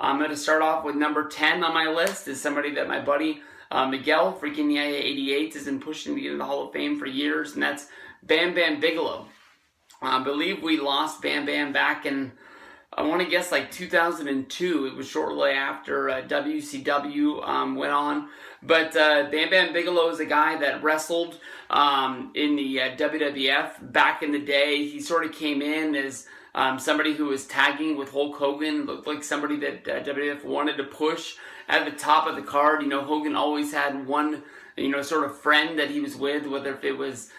I'm going to start off with number 10 on my list. Is somebody that my buddy Miguel, freaking the 88, has been pushing to get in the Hall of Fame for years, and that's Bam Bam Bigelow. I believe we lost Bam Bam back in, I want to guess, like 2002. It was shortly after WCW went on. But Bam Bam Bigelow is a guy that wrestled in the WWF back in the day. He sort of came in as somebody who was tagging with Hulk Hogan. Looked like somebody that WWF wanted to push at the top of the card. You know, Hogan always had one, sort of friend that he was with, whether if it was,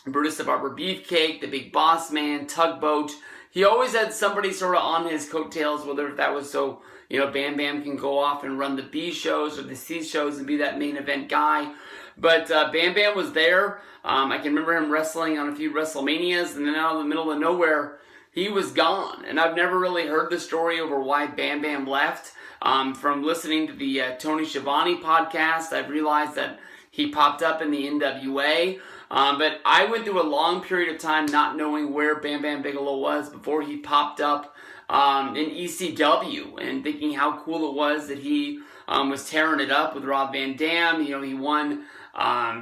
Brutus the Barber Beefcake, the Big Boss Man, Tugboat. He always had somebody sort of on his coattails, whether if that was so, Bam Bam can go off and run the B shows or the C shows and be that main event guy. But Bam Bam was there. I can remember him wrestling on a few WrestleManias, and then out of the middle of nowhere, he was gone. And I've never really heard the story over why Bam Bam left. From listening to the Tony Schiavone podcast, I've realized that he popped up in the NWA. But I went through a long period of time not knowing where Bam Bam Bigelow was before he popped up in ECW, and thinking how cool it was that he was tearing it up with Rob Van Dam. He won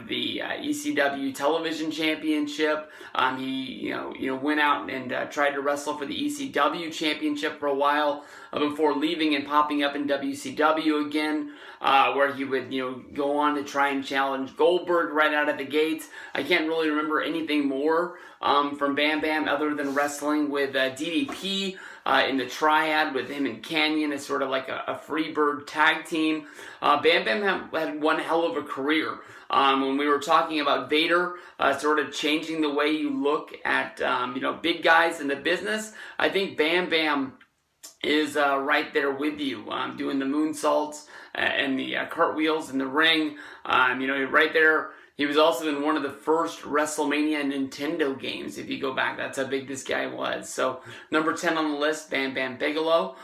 the ECW television championship. He went out and tried to wrestle for the ECW championship for a while before leaving and popping up in WCW again, where he would go on to try and challenge Goldberg right out of the gates. I can't really remember anything more from Bam Bam other than wrestling with DDP in the triad with him and Canyon as sort of like a Freebird tag team. Bam Bam had one hell of a career. When we were talking about Vader sort of changing the way you look at big guys in the business, I think Bam Bam is right there with you, doing the moonsaults and the cartwheels in the ring. Right there. He was also in one of the first WrestleMania Nintendo games, if you go back. That's how big this guy was. So, number 10 on the list, Bam Bam Bigelow.